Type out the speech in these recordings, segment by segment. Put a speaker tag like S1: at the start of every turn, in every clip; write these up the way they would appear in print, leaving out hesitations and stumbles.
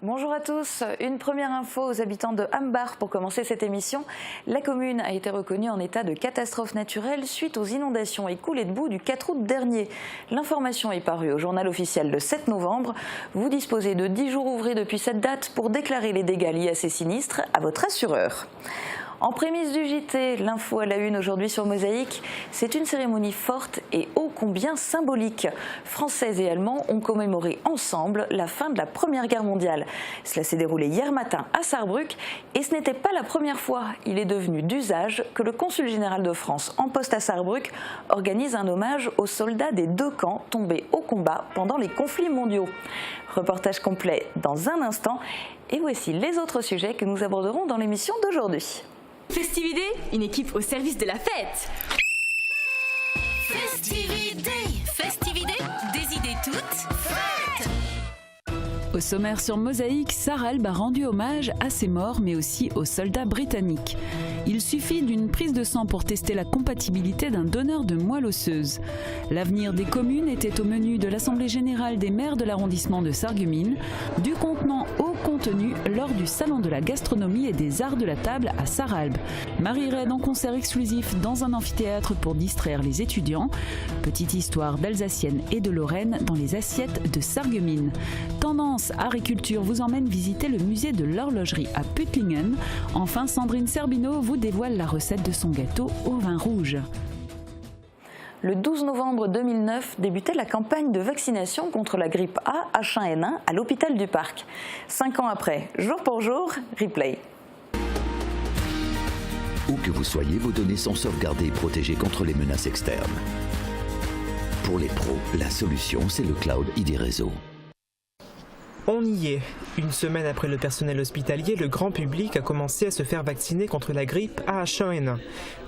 S1: Bonjour à tous, une première info aux habitants de Hambach pour commencer cette émission. La commune a été reconnue en état de catastrophe naturelle suite aux inondations et coulées de boue du 4 août dernier. L'information est parue au journal officiel le 7 novembre. Vous disposez de 10 jours ouvrés depuis cette date pour déclarer les dégâts liés à ces sinistres à votre assureur. En prémisse du JT, l'info à la une aujourd'hui sur Mosaïque, c'est une cérémonie forte et ô combien symbolique. Français et Allemands ont commémoré ensemble la fin de la Première Guerre mondiale. Cela s'est déroulé hier matin à Sarrebruck et ce n'était pas la première fois. Il est devenu d'usage que le consul général de France en poste à Sarrebruck organise un hommage aux soldats des deux camps tombés au combat pendant les conflits mondiaux. Reportage complet dans un instant et voici les autres sujets que nous aborderons dans l'émission d'aujourd'hui.
S2: Festivité, une équipe au service de la fête.
S3: Festivité, des idées toutes faites.
S4: Au sommaire sur Mosaïque, Sarralbe a rendu hommage à ses morts mais aussi aux soldats britanniques. Il suffit d'une prise de sang pour tester la compatibilité d'un donneur de moelle osseuse. L'avenir des communes était au menu de l'Assemblée générale des maires de l'arrondissement de Sarreguemines, du contenant au contenu lors du Salon de la gastronomie et des arts de la table à Sarralbe. Marie Reid en concert exclusif dans un amphithéâtre pour distraire les étudiants. Petite histoire d'Alsacienne et de Lorraine dans les assiettes de Sarreguemines. Tendance Art et Culture vous emmène visiter le musée de l'horlogerie à Puttlingen. Enfin, Sandrine Serbino vous dévoile la recette de son gâteau au vin rouge.
S1: Le 12 novembre 2009 débutait la campagne de vaccination contre la grippe A, H1N1 à l'hôpital du Parc. 5 ans après, jour pour jour, replay.
S5: Où que vous soyez, vos données sont sauvegardées et protégées contre les menaces externes. Pour les pros, la solution, c'est le cloud ID Réseau.
S6: On y est. Une semaine après le personnel hospitalier, le grand public a commencé à se faire vacciner contre la grippe H1N1.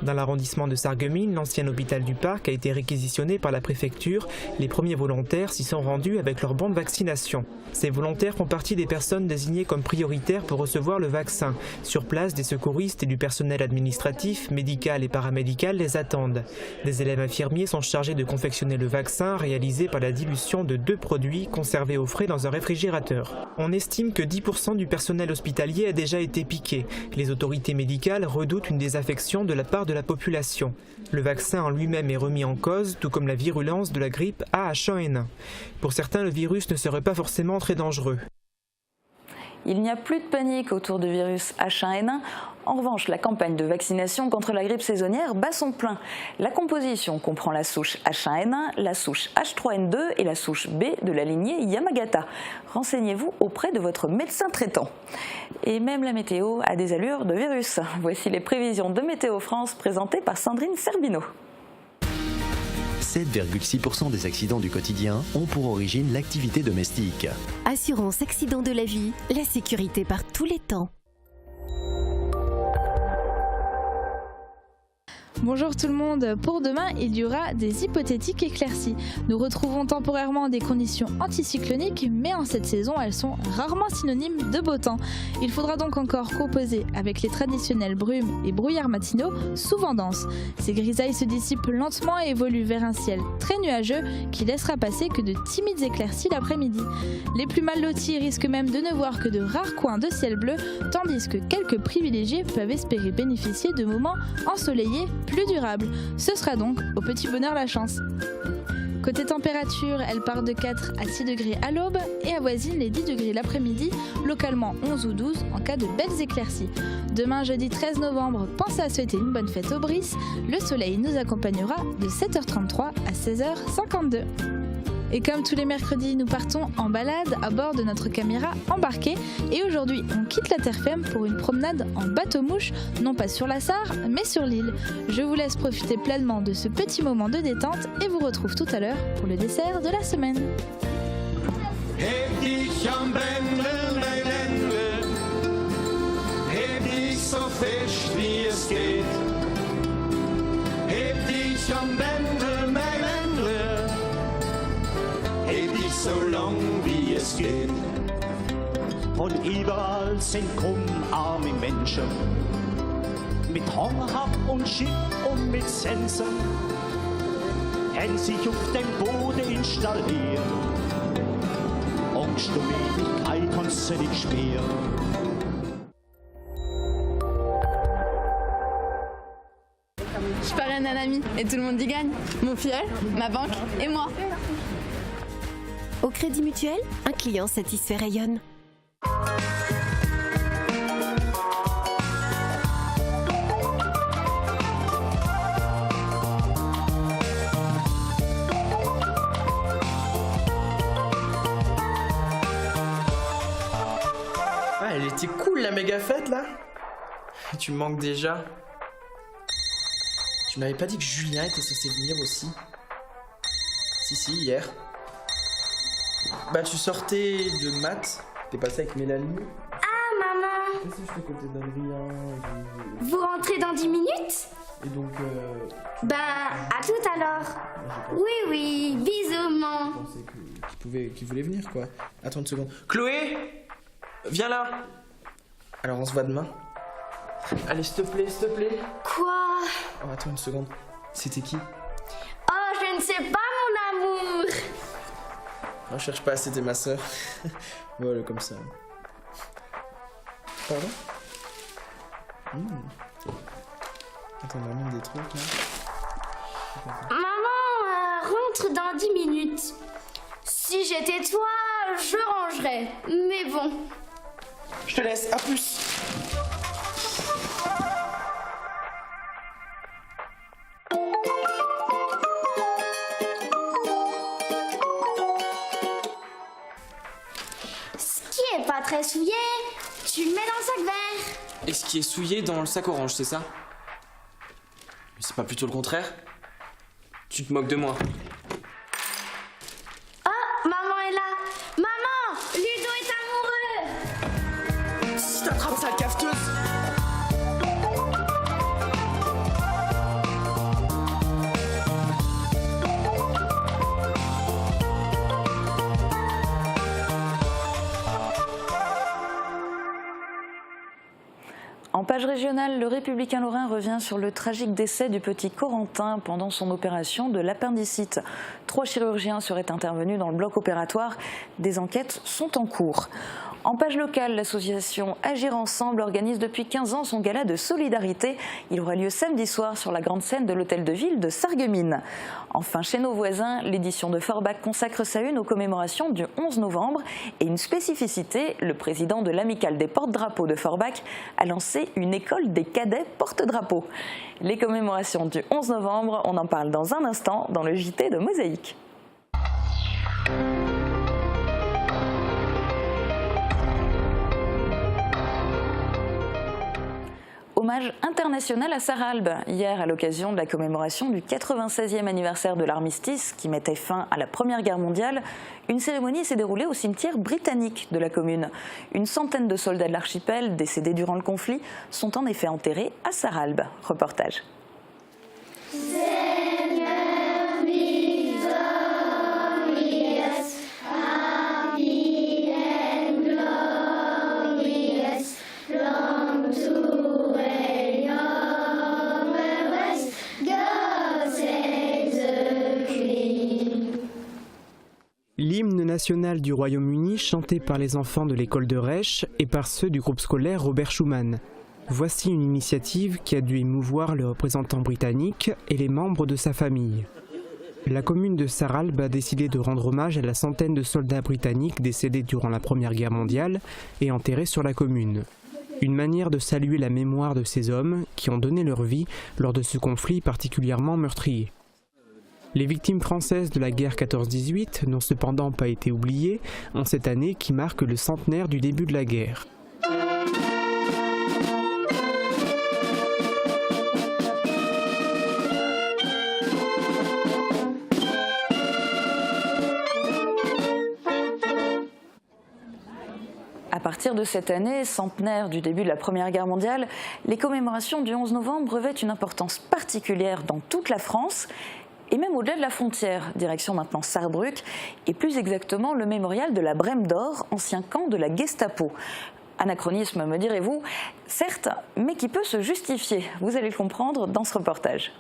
S6: Dans l'arrondissement de Sarreguemines, l'ancien hôpital du Parc a été réquisitionné par la préfecture. Les premiers volontaires s'y sont rendus avec leur bon de vaccination. Ces volontaires font partie des personnes désignées comme prioritaires pour recevoir le vaccin. Sur place, des secouristes et du personnel administratif, médical et paramédical les attendent. Des élèves infirmiers sont chargés de confectionner le vaccin réalisé par la dilution de 2 produits conservés au frais dans un réfrigérateur. On estime que 10% du personnel hospitalier a déjà été piqué. Les autorités médicales redoutent une désaffection de la part de la population. Le vaccin en lui-même est remis en cause, tout comme la virulence de la grippe H1N1. Pour certains, le virus ne serait pas forcément très dangereux.
S1: Il n'y a plus de panique autour du virus H1N1. En revanche, la campagne de vaccination contre la grippe saisonnière bat son plein. La composition comprend la souche H1N1, la souche H3N2 et la souche B de la lignée Yamagata. Renseignez-vous auprès de votre médecin traitant. Et même la météo a des allures de virus. Voici les prévisions de Météo France présentées par Sandrine Serbino.
S5: 7,6% des accidents du quotidien ont pour origine l'activité domestique.
S7: Assurance accident de la vie, la sécurité par tous les temps.
S8: Bonjour tout le monde, pour demain il y aura des hypothétiques éclaircies. Nous retrouvons temporairement des conditions anticycloniques, mais en cette saison elles sont rarement synonymes de beau temps. Il faudra donc encore composer avec les traditionnelles brumes et brouillards matinaux, souvent denses. Ces grisailles se dissipent lentement et évoluent vers un ciel très nuageux qui laissera passer que de timides éclaircies l'après-midi. Les plus mal lotis risquent même de ne voir que de rares coins de ciel bleu, tandis que quelques privilégiés peuvent espérer bénéficier de moments ensoleillés plus durable. Ce sera donc au petit bonheur la chance. Côté température, elle part de 4 à 6 degrés à l'aube et avoisine les 10 degrés l'après-midi, localement 11 ou 12 en cas de belles éclaircies. Demain, jeudi 13 novembre, pensez à souhaiter une bonne fête aux Brices. Le soleil nous accompagnera de 7h33 à 16h52. Et comme tous les mercredis, nous partons en balade à bord de notre caméra embarquée. Et aujourd'hui, on quitte la terre ferme pour une promenade en bateau-mouche, non pas sur la Sarre, mais sur l'île. Je vous laisse profiter pleinement de ce petit moment de détente et vous retrouve tout à l'heure pour le dessert de la semaine.
S9: Heb dich am Bändel, mein Ländle, heb dich so fest wie es geht. Heb dich am Bändel, mein Ländle, heb dich so lang wie es geht.
S10: Von überall sind arme Menschen, mit Hornhack und Schiff und mit Sensen, haben sich auf dem Boden installiert. Und Angst und Wirklichkeit kannst du nicht spüren.
S11: Je parraine un ami et tout le monde y gagne. Mon filleul, ma banque et moi.
S7: Au Crédit Mutuel, un client satisfait rayonne.
S12: Ah, elle était cool la méga fête là. Tu me manques déjà. Tu m'avais pas dit que Julien était censé venir aussi? Si, hier. Bah tu sortais de maths, t'es passé avec Mélanie.
S13: Ah maman!
S12: Qu'est-ce que je fais côté d'Adrien?
S13: Vous rentrez dans 10 minutes?
S12: Et donc
S13: Bah à tout alors. Oui, bisous maman.
S12: Je pensais qu'il voulait venir quoi. Attends une seconde. Chloé! Viens là! Alors on se voit demain. Allez s'il te plaît.
S13: Quoi?
S12: Oh attends une seconde. C'était qui?
S13: Oh je ne sais pas mon amour.
S12: Non, cherche pas, c'était ma soeur. Voilà, comme ça. Pardon? Attends, on ramène des trucs là.
S13: Maman rentre dans 10 minutes. Si j'étais toi, je rangerais. Mais bon.
S12: Je te laisse, à plus.
S13: Pas très souillé, tu le mets dans le sac vert.
S12: Et ce qui est souillé dans le sac orange, c'est ça? Mais c'est pas plutôt le contraire? Tu te moques de moi.
S13: Oh, maman est là. Maman, Ludo est amoureux.
S12: Si t'attrapes sale cafeteuse.
S1: En page régionale, le Républicain Lorrain revient sur le tragique décès du petit Corentin pendant son opération de l'appendicite. 3 chirurgiens seraient intervenus dans le bloc opératoire. Des enquêtes sont en cours. En page locale, l'association Agir Ensemble organise depuis 15 ans son gala de solidarité. Il aura lieu samedi soir sur la grande scène de l'hôtel de ville de Sarreguemines. Enfin, chez nos voisins, l'édition de Forbach consacre sa une aux commémorations du 11 novembre. Et une spécificité, le président de l'amicale des porte-drapeaux de Forbach a lancé une école des cadets porte-drapeaux. Les commémorations du 11 novembre, on en parle dans un instant dans le JT de Mosaïque. Hommage international à Sarralbe. Hier, à l'occasion de la commémoration du 96e anniversaire de l'armistice qui mettait fin à la Première Guerre mondiale, une cérémonie s'est déroulée au cimetière britannique de la commune. Une centaine de soldats de l'archipel décédés durant le conflit sont en effet enterrés à Sarralbe. Reportage.
S6: L'hymne national du Royaume-Uni chanté par les enfants de l'école de Reich et par ceux du groupe scolaire Robert Schuman. Voici une initiative qui a dû émouvoir le représentant britannique et les membres de sa famille. La commune de Sarralbe a décidé de rendre hommage à la centaine de soldats britanniques décédés durant la Première Guerre mondiale et enterrés sur la commune. Une manière de saluer la mémoire de ces hommes qui ont donné leur vie lors de ce conflit particulièrement meurtrier. Les victimes françaises de la guerre 14-18 n'ont cependant pas été oubliées en cette année qui marque le centenaire du début de la guerre.
S1: À partir de cette année, centenaire du début de la Première Guerre mondiale, les commémorations du 11 novembre revêtent une importance particulière dans toute la France et même au-delà de la frontière, direction maintenant Sarrebruck, et plus exactement le mémorial de la Brème d'Or, ancien camp de la Gestapo. Anachronisme, me direz-vous, certes, mais qui peut se justifier. Vous allez le comprendre dans ce reportage.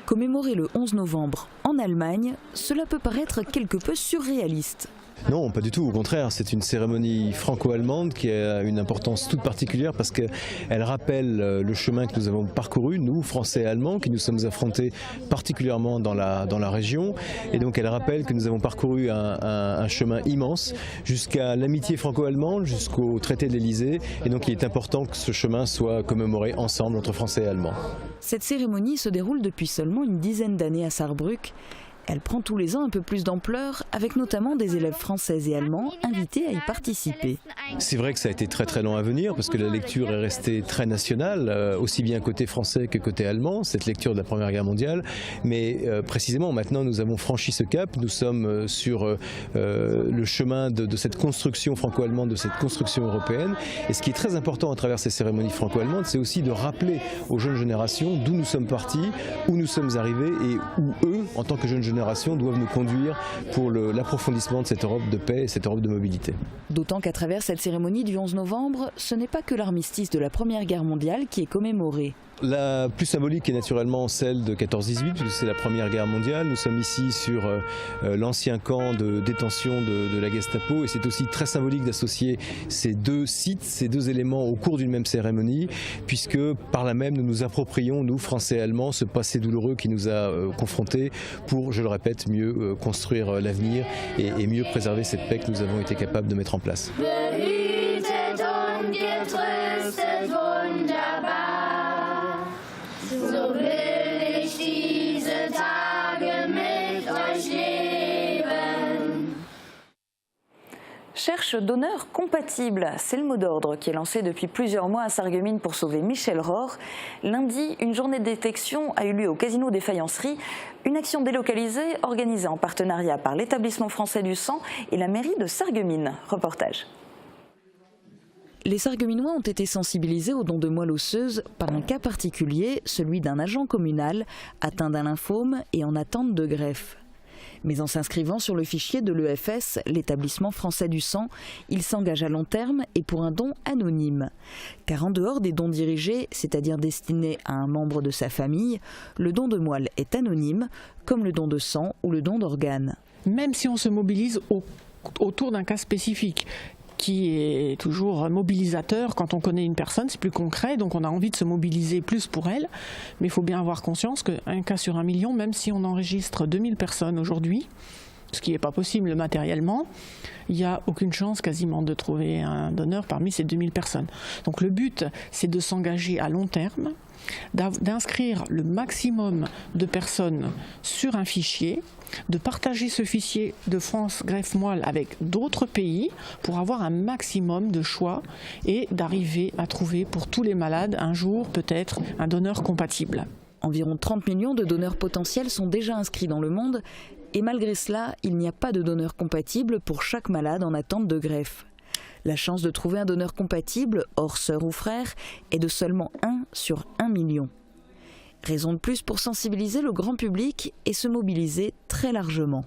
S4: Commémorer le 11 novembre en Allemagne, cela peut paraître quelque peu surréaliste.
S14: Non, pas du tout, au contraire, c'est une cérémonie franco-allemande qui a une importance toute particulière parce qu'elle rappelle le chemin que nous avons parcouru, nous, Français et Allemands, qui nous sommes affrontés particulièrement dans la région. Et donc elle rappelle que nous avons parcouru un chemin immense jusqu'à l'amitié franco-allemande, jusqu'au traité de l'Elysée. Et donc il est important que ce chemin soit commémoré ensemble entre Français et Allemands.
S4: Cette cérémonie se déroule depuis seulement une dizaine d'années à Saarbrück. Elle prend tous les ans un peu plus d'ampleur, avec notamment des élèves français et allemands invités à y participer.
S14: C'est vrai que ça a été très très long à venir, parce que la lecture est restée très nationale, aussi bien côté français que côté allemand, cette lecture de la Première Guerre mondiale. Mais précisément, maintenant nous avons franchi ce cap, nous sommes sur le chemin de cette construction franco-allemande, de cette construction européenne. Et ce qui est très important à travers ces cérémonies franco-allemandes, c'est aussi de rappeler aux jeunes générations d'où nous sommes partis, où nous sommes arrivés et où eux, en tant que jeunes générations, doivent nous conduire pour l'approfondissement de cette Europe de paix et cette Europe de mobilité.
S4: D'autant qu'à travers cette cérémonie du 11 novembre, ce n'est pas que l'armistice de la Première Guerre mondiale qui est commémoré.
S14: La plus symbolique est naturellement celle de 14-18, puisque c'est la Première Guerre mondiale. Nous sommes ici sur l'ancien camp de détention de la Gestapo, et c'est aussi très symbolique d'associer ces deux sites, ces deux éléments au cours d'une même cérémonie, puisque par là même nous nous approprions, nous Français et Allemands, ce passé douloureux qui nous a confrontés pour, je le répète, mieux construire l'avenir et mieux préserver cette paix que nous avons été capables de mettre en place.
S13: So will ich diese Tage mit euch leben.
S1: Cherche donneur compatible, c'est le mot d'ordre qui est lancé depuis plusieurs mois à Sarreguemines pour sauver Michel Rohr. Lundi, une journée de détection a eu lieu au Casino des Faïenceries, une action délocalisée organisée en partenariat par l'Établissement français du sang et la mairie de Sarreguemines. Reportage.
S4: Les Sarregueminois ont été sensibilisés aux dons de moelle osseuse par un cas particulier, celui d'un agent communal atteint d'un lymphome et en attente de greffe. Mais en s'inscrivant sur le fichier de l'EFS, l'Établissement français du sang, il s'engage à long terme et pour un don anonyme. Car en dehors des dons dirigés, c'est-à-dire destinés à un membre de sa famille, le don de moelle est anonyme, comme le don de sang ou le don d'organes.
S15: Même si on se mobilise autour d'un cas spécifique, qui est toujours mobilisateur. Quand on connaît une personne, c'est plus concret, donc on a envie de se mobiliser plus pour elle. Mais il faut bien avoir conscience qu'un cas sur 1 million, même si on enregistre 2000 personnes aujourd'hui, ce qui n'est pas possible matériellement, il n'y a aucune chance quasiment de trouver un donneur parmi ces 2000 personnes. Donc le but, c'est de s'engager à long terme, d'inscrire le maximum de personnes sur un fichier, de partager ce fichier de France Greffe Moelle avec d'autres pays pour avoir un maximum de choix et d'arriver à trouver pour tous les malades un jour peut-être un donneur compatible.
S4: Environ 30 millions de donneurs potentiels sont déjà inscrits dans le monde et malgré cela, il n'y a pas de donneur compatible pour chaque malade en attente de greffe. La chance de trouver un donneur compatible, hors sœur ou frère, est de seulement 1 sur 1 million. Raison de plus pour sensibiliser le grand public et se mobiliser très largement.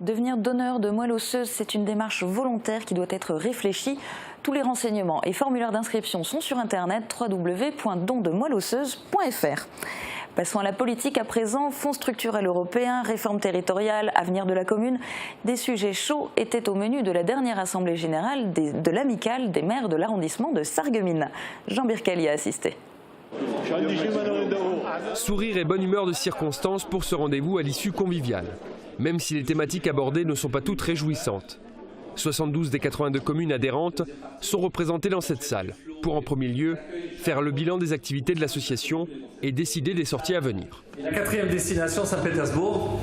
S1: Devenir donneur de moelle osseuse, c'est une démarche volontaire qui doit être réfléchie. Tous les renseignements et formulaires d'inscription sont sur internet www.donddemoelleosseuse.fr. Passons à la politique à présent. Fonds structurel européen, réforme territoriale, avenir de la commune. Des sujets chauds étaient au menu de la dernière assemblée générale de l'amicale des maires de l'arrondissement de Sarreguemines. Jean Birkel y a assisté.
S16: Sourire et bonne humeur de circonstance pour ce rendez-vous à l'issue conviviale. Même si les thématiques abordées ne sont pas toutes réjouissantes. 72 des 82 communes adhérentes sont représentées dans cette salle pour en premier lieu faire le bilan des activités de l'association et décider des sorties à venir.
S17: La 4e destination, Saint-Pétersbourg.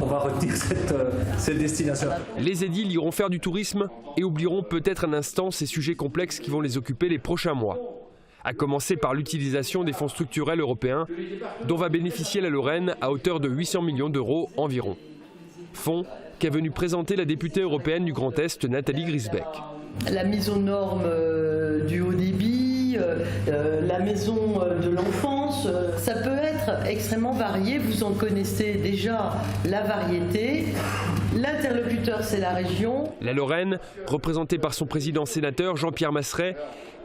S17: On va retenir cette destination.
S16: Les édiles iront faire du tourisme et oublieront peut-être un instant ces sujets complexes qui vont les occuper les prochains mois. À commencer par l'utilisation des fonds structurels européens dont va bénéficier la Lorraine à hauteur de 800 millions d'euros environ. Fonds qu'est venue présenter la députée européenne du Grand Est, Nathalie Griesbeck.
S18: La mise aux normes du haut débit, la maison de l'enfance, ça peut être extrêmement varié. Vous en connaissez déjà la variété. L'interlocuteur, c'est la région.
S16: La Lorraine, représentée par son président sénateur Jean-Pierre Masseret,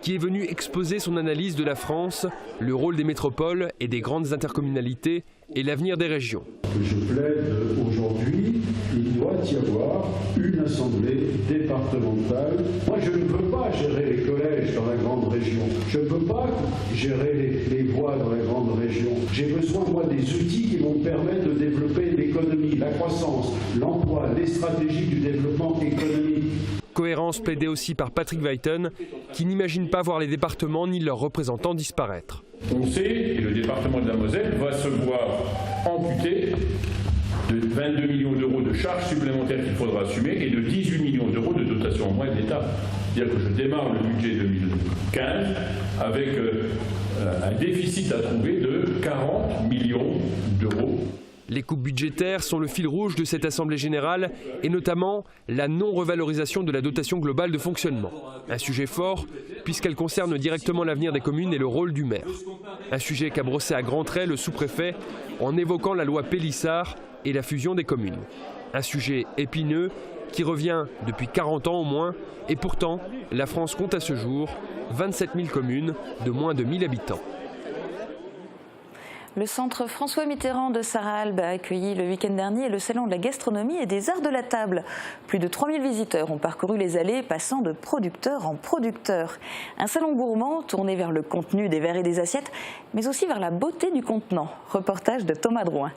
S16: qui est venu exposer son analyse de la France, le rôle des métropoles et des grandes intercommunalités et l'avenir des régions.
S10: Je plaide aujourd'hui, il doit y avoir une assemblée départementale. Moi, je ne peux pas gérer les collèges dans la grande région. Je ne peux pas gérer les voies dans la grande région. J'ai besoin, moi, des outils qui vont me permettre de développer l'économie, la croissance, l'emploi, les stratégies du développement économique.
S16: Cohérence plaidée aussi par Patrick Weiten, qui n'imagine pas voir les départements ni leurs représentants disparaître.
S19: On sait, et le département de la Moselle va se voir amputé de 22 millions d'euros de charges supplémentaires qu'il faudra assumer et de 18 millions d'euros de dotation en moins de l'État. C'est-à-dire que je démarre le budget 2015 avec un déficit à trouver de 40 millions d'euros.
S16: Les coupes budgétaires sont le fil rouge de cette Assemblée générale et notamment la non-revalorisation de la dotation globale de fonctionnement. Un sujet fort puisqu'elle concerne directement l'avenir des communes et le rôle du maire. Un sujet qu'a brossé à grands traits le sous-préfet en évoquant la loi Pélissard et la fusion des communes. Un sujet épineux qui revient depuis 40 ans au moins et pourtant la France compte à ce jour 27 000 communes de moins de 1000 habitants.
S1: Le centre François Mitterrand de Sarralbe a accueilli le week-end dernier le salon de la gastronomie et des arts de la table. Plus de 3000 visiteurs ont parcouru les allées, passant de producteur en producteur. Un salon gourmand tourné vers le contenu des verres et des assiettes, mais aussi vers la beauté du contenant. Reportage de Thomas Drouin.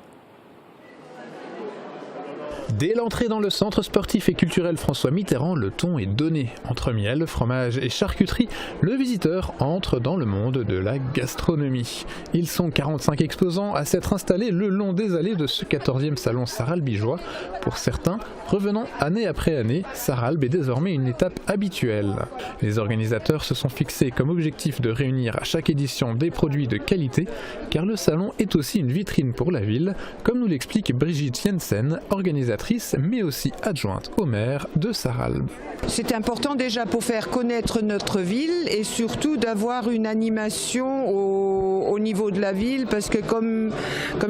S20: Dès l'entrée dans le centre sportif et culturel François Mitterrand, le ton est donné. Entre miel, fromage et charcuterie, le visiteur entre dans le monde de la gastronomie. Ils sont 45 exposants à s'être installés le long des allées de ce 14e salon sarralbigeois. Pour certains, revenant année après année, Sarralbe est désormais une étape habituelle. Les organisateurs se sont fixés comme objectif de réunir à chaque édition des produits de qualité, car le salon est aussi une vitrine pour la ville, comme nous l'explique Brigitte Jensen, organisatrice mais aussi adjointe au maire de Sarralbe.
S21: C'est important déjà pour faire connaître notre ville et surtout d'avoir une animation au niveau de la ville parce que comme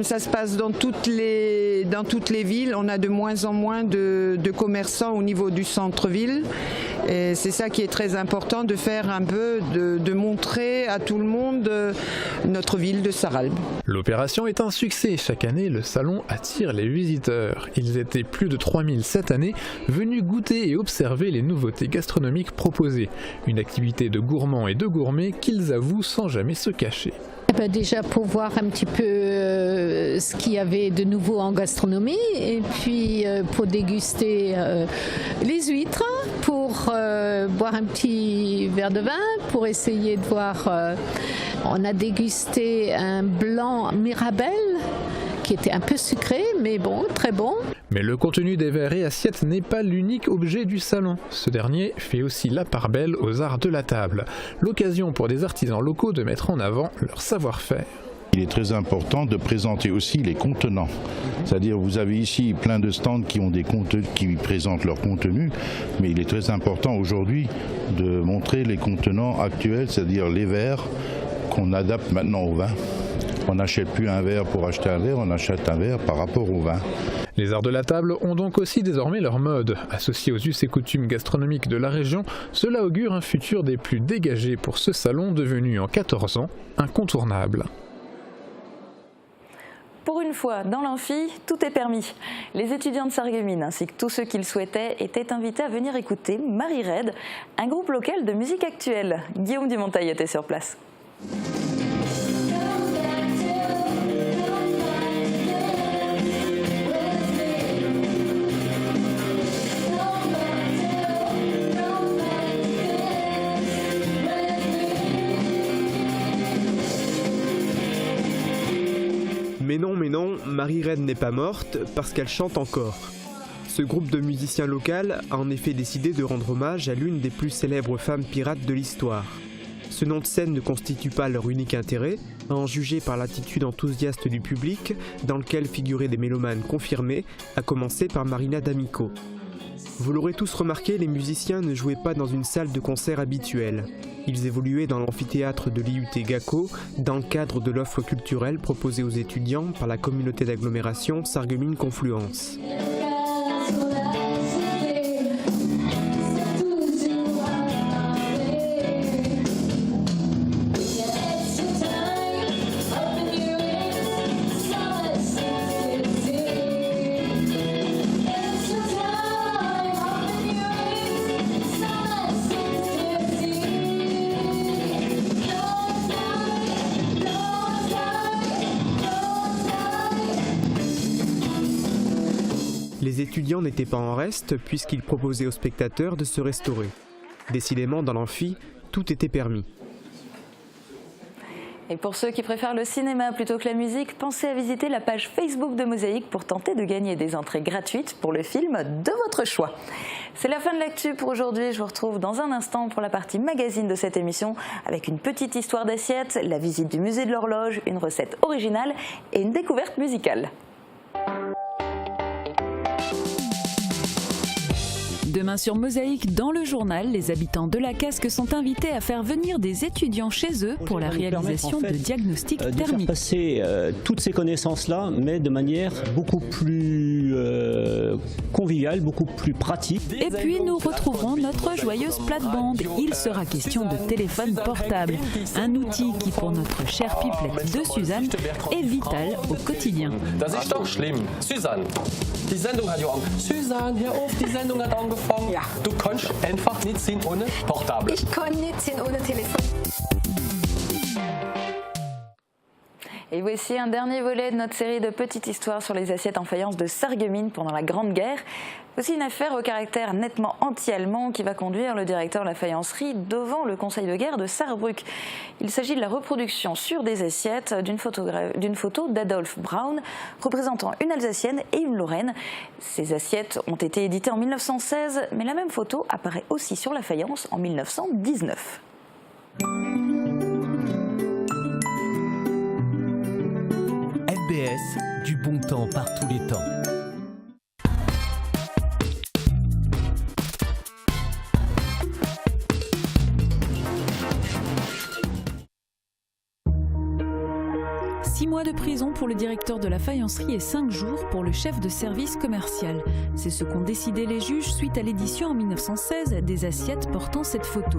S21: ça se passe dans toutes les villes, on a de moins en moins de commerçants au niveau du centre-ville. Et c'est ça qui est très important, de faire un peu, de montrer à tout le monde notre ville de Sarralbe.
S20: L'opération est un succès. Chaque année, le salon attire les visiteurs. Ils étaient plus de 3000 cette année, venus goûter et observer les nouveautés gastronomiques proposées. Une activité de gourmands et de gourmets qu'ils avouent sans jamais se cacher.
S22: Déjà pour voir un petit peu ce qu'il y avait de nouveau en gastronomie et puis pour déguster les huîtres, pour boire un petit verre de vin, pour essayer de voir. On a dégusté un blanc Mirabelle qui était un peu sucré mais bon, très bon.
S20: Mais le contenu des verres et assiettes n'est pas l'unique objet du salon. Ce dernier fait aussi la part belle aux arts de la table. L'occasion pour des artisans locaux de mettre en avant leur savoir-faire.
S23: Il est très important de présenter aussi les contenants. C'est-à-dire vous avez ici plein de stands qui présentent leur contenu, mais il est très important aujourd'hui de montrer les contenants actuels, c'est-à-dire les verres qu'on adapte maintenant au vin. On n'achète plus un verre pour acheter un verre, on achète un verre par rapport au vin.
S20: Les arts de la table ont donc aussi désormais leur mode. Associés aux us et coutumes gastronomiques de la région, cela augure un futur des plus dégagés pour ce salon devenu en 14 ans incontournable.
S1: Pour une fois, dans l'amphi, tout est permis. Les étudiants de Sarreguemines ainsi que tous ceux qui le souhaitaient étaient invités à venir écouter Marie Red, un groupe local de musique actuelle. Guillaume Dumontail était sur place.
S24: Mais non, Marie Red n'est pas morte parce qu'elle chante encore. Ce groupe de musiciens locaux a en effet décidé de rendre hommage à l'une des plus célèbres femmes pirates de l'histoire. Ce nom de scène ne constitue pas leur unique intérêt, à en juger par l'attitude enthousiaste du public, dans lequel figuraient des mélomanes confirmés, à commencer par Marina D'Amico. Vous l'aurez tous remarqué, les musiciens ne jouaient pas dans une salle de concert habituelle. Ils évoluaient dans l'amphithéâtre de l'IUT Gacko, dans le cadre de l'offre culturelle proposée aux étudiants par la communauté d'agglomération Sarreguemines Confluence. étudiants n'étaient pas en reste puisqu'ils proposaient aux spectateurs de se restaurer. Décidément, dans l'amphi, tout était permis.
S1: Et pour ceux qui préfèrent le cinéma plutôt que la musique, pensez à visiter la page Facebook de Mosaïque pour tenter de gagner des entrées gratuites pour le film de votre choix. C'est la fin de l'actu pour aujourd'hui. Je vous retrouve dans un instant pour la partie magazine de cette émission avec une petite histoire d'assiette, la visite du musée de l'horloge, une recette originale et une découverte musicale.
S4: Demain sur Mosaïque, dans le journal, les habitants de la Casque sont invités à faire venir des étudiants chez eux pour la réalisation de diagnostics thermiques.
S2: De faire passer toutes ces connaissances-là, mais de manière beaucoup plus conviviale, beaucoup plus pratique.
S4: Et puis nous retrouverons notre joyeuse plate-bande. Il sera question de téléphone portable, un outil qui pour notre chère pipelette de Suzanne est vital au quotidien.
S3: Das ist doch schlimm. Suzanne, die Sendung hat ja angefangen. Suzanne, hör auf, die Sendung hat angefangen. Ja. Du kannst einfach nicht sein ohne Portable.
S5: Ich kann nicht sein ohne Telefon.
S1: Et voici un dernier volet de notre série de petites histoires sur les assiettes en faïence de Sarreguemines pendant la Grande Guerre. Voici une affaire au caractère nettement anti-allemand qui va conduire le directeur de la faïencerie devant le Conseil de guerre de Sarrebruck. Il s'agit de la reproduction sur des assiettes d'une photo d'Adolf Braun représentant une Alsacienne et une Lorraine. Ces assiettes ont été éditées en 1916, mais la même photo apparaît aussi sur la faïence en 1919.
S8: FBS, du bon temps par tous les temps.
S4: Six mois de prison pour le directeur de la faïencerie et 5 jours pour le chef de service commercial. C'est ce qu'ont décidé les juges suite à l'édition en 1916 des assiettes portant cette photo.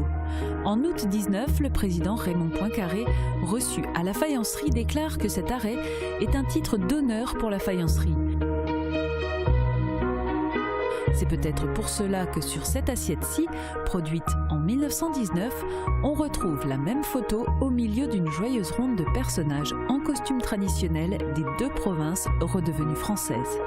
S4: En août 19, le président Raymond Poincaré, reçu à la faïencerie, déclare que cet arrêt est un titre d'honneur pour la faïencerie. C'est peut-être pour cela que sur cette assiette-ci, produite en 1919, on retrouve la même photo au milieu d'une joyeuse ronde de personnages en costume traditionnel des 2 provinces redevenues françaises.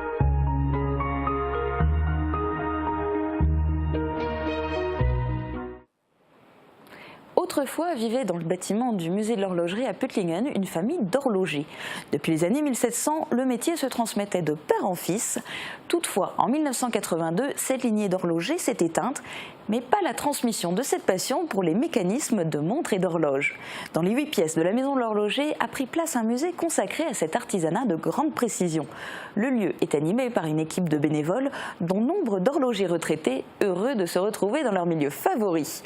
S1: Autrefois vivait dans le bâtiment du musée de l'horlogerie à Puttlingen une famille d'horlogers. Depuis les années 1700, le métier se transmettait de père en fils. Toutefois, en 1982, cette lignée d'horlogers s'est éteinte, mais pas la transmission de cette passion pour les mécanismes de montres et d'horloges. Dans les 8 pièces de la maison de l'horloger a pris place un musée consacré à cet artisanat de grande précision. Le lieu est animé par une équipe de bénévoles, dont nombre d'horlogers retraités, heureux de se retrouver dans leur milieu favori.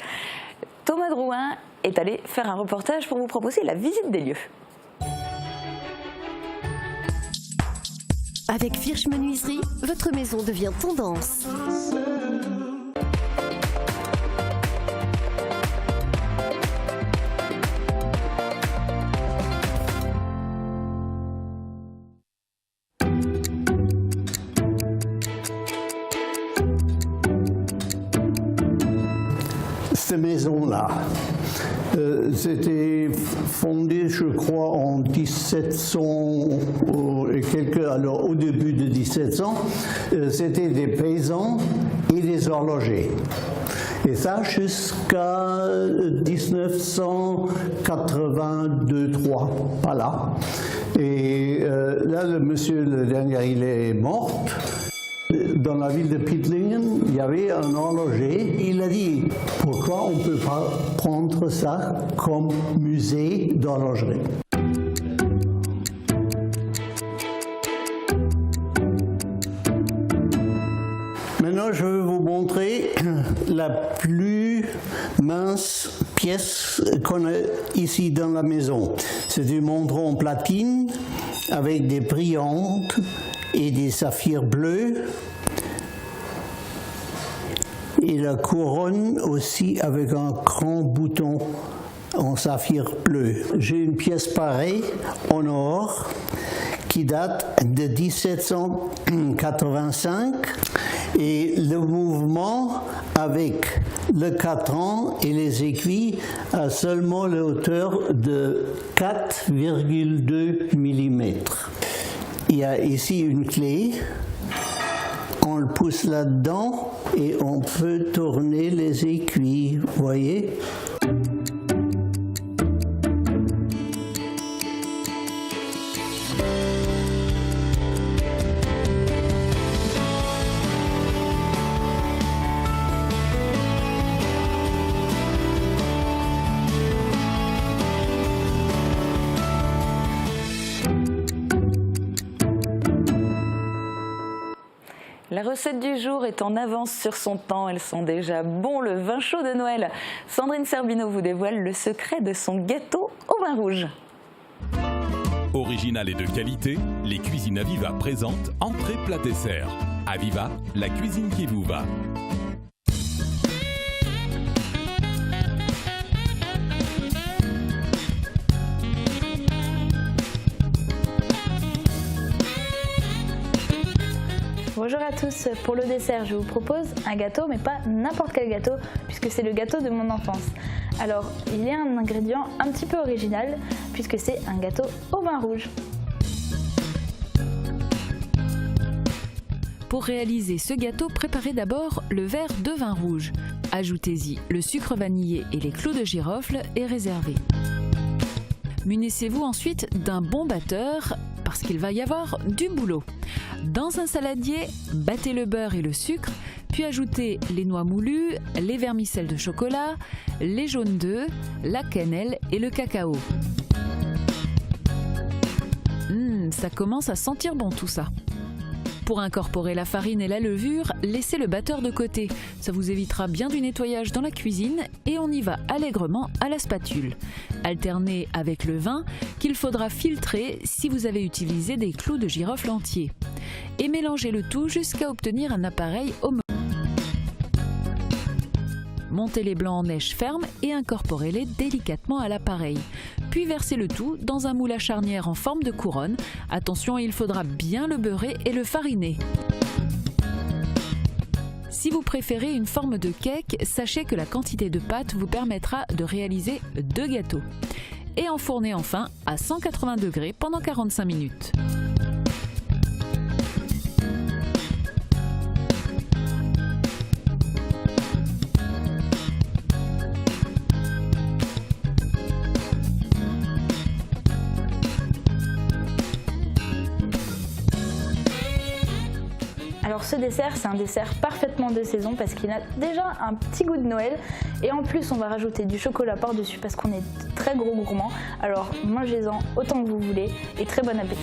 S1: Thomas Drouin est allé faire un reportage pour vous proposer la visite des lieux.
S7: Avec Firsch Menuiserie, votre maison devient tendance.
S25: Cette maison-là, c'était fondé, je crois, en 1700 et quelques, alors au début de 1700, c'était des paysans et des horlogers. Et ça jusqu'à 1982-3, voilà. Et là, le monsieur, le dernier, il est mort. Dans la ville de Puttlingen, il y avait un horloger. Il a dit, pourquoi on ne peut pas prendre ça comme musée d'horlogerie? Maintenant, je vais vous montrer la plus mince pièce qu'on a ici dans la maison. C'est une montre en platine avec des brillantes et des saphirs bleus, et la couronne aussi avec un grand bouton en saphir bleu. J'ai une pièce pareille en or qui date de 1785 et le mouvement avec le cadran et les aiguilles a seulement la hauteur de 4,2 mm. Il y a ici une clé en le pouce là-dedans et on peut tourner les aiguilles, vous voyez ?
S1: La recette du jour est en avance sur son temps, elle sent déjà bon le vin chaud de Noël. Sandrine Serbino vous dévoile le secret de son gâteau au vin rouge.
S6: Original et de qualité, les cuisines Aviva présentent entrée, plat, dessert. Aviva, la cuisine qui vous va.
S9: Bonjour à tous, pour le dessert je vous propose un gâteau, mais pas n'importe quel gâteau puisque c'est le gâteau de mon enfance. Alors il y a un ingrédient un petit peu original puisque c'est un gâteau au vin rouge.
S4: Pour réaliser ce gâteau, préparez d'abord le verre de vin rouge. Ajoutez-y le sucre vanillé et les clous de girofle et réservez. Munissez-vous ensuite d'un bon batteur parce qu'il va y avoir du boulot. Dans un saladier, battez le beurre et le sucre, puis ajoutez les noix moulues, les vermicelles de chocolat, les jaunes d'œufs, la cannelle et le cacao. Ça commence à sentir bon tout ça. Pour incorporer la farine et la levure, laissez le batteur de côté. Ça vous évitera bien du nettoyage dans la cuisine et on y va allègrement à la spatule. Alternez avec le vin qu'il faudra filtrer si vous avez utilisé des clous de girofle entiers. Et mélangez le tout jusqu'à obtenir un appareil homogène. Montez les blancs en neige ferme et incorporez-les délicatement à l'appareil. Puis versez le tout dans un moule à charnière en forme de couronne. Attention, il faudra bien le beurrer et le fariner. Si vous préférez une forme de cake, sachez que la quantité de pâte vous permettra de réaliser 2 gâteaux. Et enfournez enfin à 180 degrés pendant 45 minutes.
S9: Alors ce dessert, c'est un dessert parfaitement de saison parce qu'il a déjà un petit goût de Noël et en plus on va rajouter du chocolat par-dessus parce qu'on est très gros gourmands. Alors mangez-en autant que vous voulez et très bon appétit.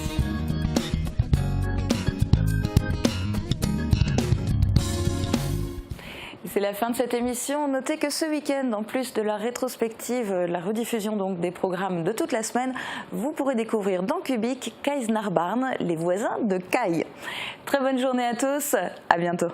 S1: C'est la fin de cette émission. Notez que ce week-end, en plus de la rétrospective, la rediffusion donc des programmes de toute la semaine, vous pourrez découvrir dans Kubik Kais Naar Barn, les voisins de Kai. Très bonne journée à tous, à bientôt.